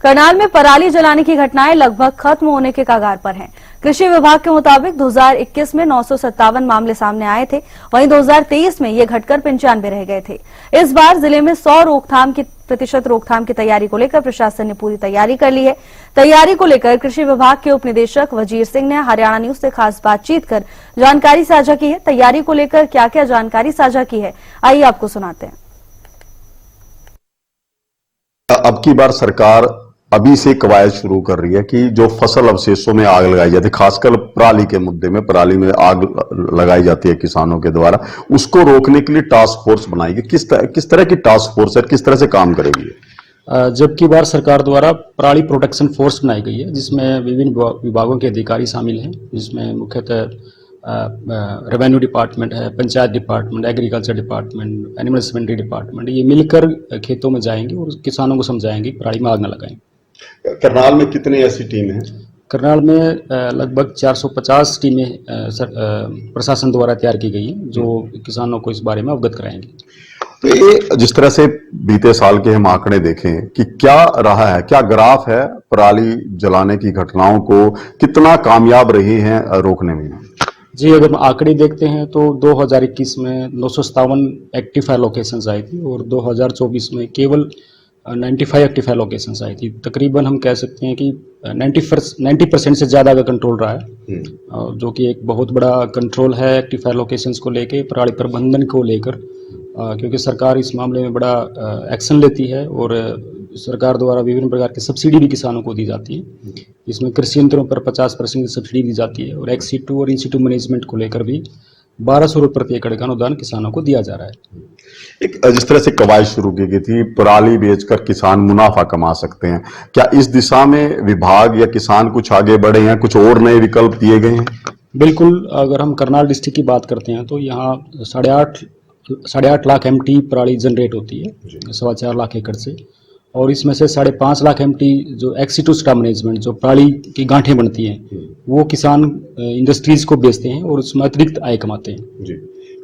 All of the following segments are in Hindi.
करनाल में पराली जलाने की घटनाएं लगभग खत्म होने के कगार पर हैं। कृषि विभाग के मुताबिक 2021 में 957 मामले सामने आए थे, वहीं 2023 में ये घटकर 95 रह गए थे। इस बार जिले में 100% रोकथाम की तैयारी को लेकर प्रशासन ने पूरी तैयारी कर ली है। तैयारी को लेकर कृषि विभाग के उप निदेशक वजीर सिंह ने हरियाणा न्यूज से खास बातचीत कर जानकारी साझा की है। तैयारी को लेकर क्या क्या जानकारी साझा की है, आइए आपको सुनाते हैं। अब की बार सरकार अभी से कवायद शुरू कर रही है कि जो फसल अवशेषों में आग लगाई जाती है, खासकर पराली के मुद्दे में पराली में आग लगाई जाती है किसानों के द्वारा, उसको रोकने के लिए टास्क फोर्स बनाएगी। किस तरह की टास्क फोर्स है, किस तरह से काम करेगी? जबकि बार सरकार द्वारा पराली प्रोटेक्शन फोर्स बनाई गई है, जिसमें विभिन्न विभागों के अधिकारी शामिल हैं, जिसमें मुख्यतः रेवेन्यू डिपार्टमेंट है, panchayat department, agriculture department, animal husbandry department, ये मिलकर खेतों में जाएंगे और किसानों को समझाएंगे पराली में आग न लगाएं। करनाल में कितनी ऐसी टीमें हैं? करनाल में लगभग 450 टीमें प्रशासन द्वारा तैयार की गई हैं, जो किसानों को इस बारे में अवगत कराएंगे। तो ये जिस तरह से बीते साल के हम आंकड़े देखें कि क्या रहा है, क्या ग्राफ है पराली जलाने की घटनाओं को, कितना कामयाब रही हैं रोकने में? जी, अगर हम आंकड़े देखते हैं तो 2021 में 957 एक्टिव फायर लोकेशंस आई थी और 2024 में केवल 95 एक्टिव फायर लोकेशंस आई थी। तकरीबन हम कह सकते हैं कि 90% से ज़्यादा का कंट्रोल रहा है, जो कि एक बहुत बड़ा कंट्रोल है एक्टिव फायर लोकेशंस को लेकर, पराली प्रबंधन को लेकर, क्योंकि सरकार इस मामले में बड़ा एक्शन लेती है और सरकार द्वारा विभिन्न प्रकार की सब्सिडी भी किसानों को दी जाती है। इसमें कृषि यंत्रों पर 50% की सब्सिडी दी जाती है और एक्स-सिटू और इन-सिटू मैनेजमेंट को लेकर भी 1200 रुपये प्रति एकड़ का अनुदान किसानों को दिया जा रहा है। एक जिस तरह से कवायद शुरू की गई थी, पराली बेचकर किसान मुनाफा कमा सकते हैं, क्या इस दिशा में विभाग या किसान कुछ आगे बढ़े हैं, कुछ और नए विकल्प दिए गए हैं? बिल्कुल, अगर हम करनाल डिस्ट्रिक्ट की बात करते हैं तो यहाँ 8.5 लाख MT पराली जनरेट होती है 4.25 लाख एकड़ से, और इसमें से 5.5 लाख MT जो एक्स-सिटू स्टाफ मैनेजमेंट, जो पराली की गांठें बनती हैं, वो किसान इंडस्ट्रीज को बेचते हैं और उसमें अतिरिक्त आय कमाते हैं। जी,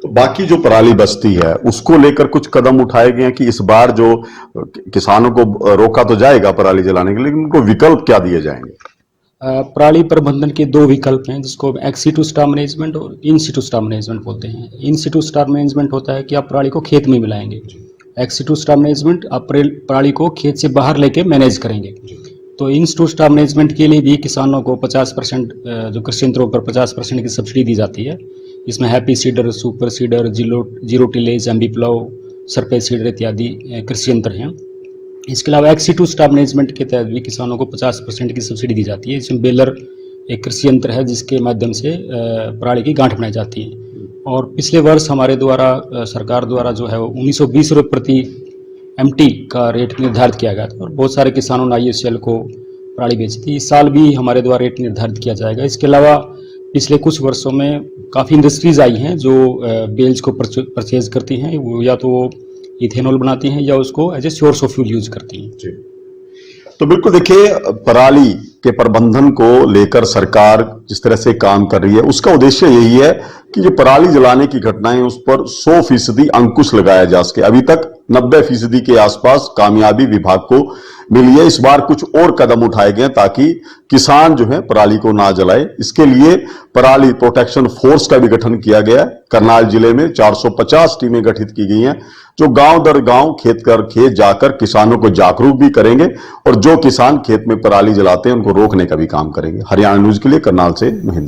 तो बाकी जो पराली बचती है उसको लेकर कुछ कदम उठाए गए हैं कि इस बार जो किसानों को रोका तो जाएगा पराली जलाने के, लेकिन उनको विकल्प क्या दिए जाएंगे? पराली प्रबंधन के 2 विकल्प हैं, जिसको एक्स-सिटू स्टाफ मैनेजमेंट और इन-सिटू स्टाफ मैनेजमेंट बोलते हैं। इन-सिटू स्टाफ मैनेजमेंट होता है कि आप पराली को खेत में मिलाएंगे, एक्स-सिटू स्टाफ मैनेजमेंट आप पराली को खेत से बाहर लेके मैनेज करेंगे। तो इन-सिटू स्टाफ मैनेजमेंट के लिए भी किसानों को 50% जो कृषि यंत्रों पर 50% की सब्सिडी दी जाती है। इसमें happy seeder, super seeder, zero tillage, MB plough, surface cedar इत्यादि कृषि यंत्र हैं। इसके अलावा एक्स-सिटू स्टाफ मैनेजमेंट के तहत भी किसानों को 50% की सब्सिडी दी जाती है। इसमें बेलर एक कृषि यंत्र है जिसके माध्यम से पराली की गांठ बनाई जाती है। और पिछले वर्ष हमारे द्वारा सरकार द्वारा जो है वो 1920 रुपये प्रति MT का रेट निर्धारित किया गया था और बहुत सारे किसानों ने IOCL को पराली बेची थी। इस साल भी हमारे द्वारा रेट निर्धारित किया जाएगा। इसके अलावा पिछले कुछ वर्षों में काफ़ी इंडस्ट्रीज आई हैं जो बेल्स को परचेज करती हैं, वो या तो इथेनॉल बनाती हैं या उसको as a source of fuel use करती हैं। जी, तो बिल्कुल देखिए, पराली के प्रबंधन को लेकर सरकार जिस तरह से काम कर रही है उसका उद्देश्य यही है कि जो पराली जलाने की घटनाएं उस पर 100% अंकुश लगाया जा सके। अभी तक 90% के आसपास कामयाबी विभाग को मिली है। इस बार कुछ और कदम उठाए गए ताकि किसान जो है पराली को ना जलाए। इसके लिए पराली प्रोटेक्शन फोर्स का भी गठन किया गया है। करनाल जिले में 450 टीमें गठित की गई हैं जो गांव दर गांव खेत जाकर किसानों को जागरूक भी करेंगे और जो किसान खेत में पराली जलाते हैं उनको रोकने का भी काम करेंगे। हरियाणा न्यूज के लिए करनाल से महेंद्र।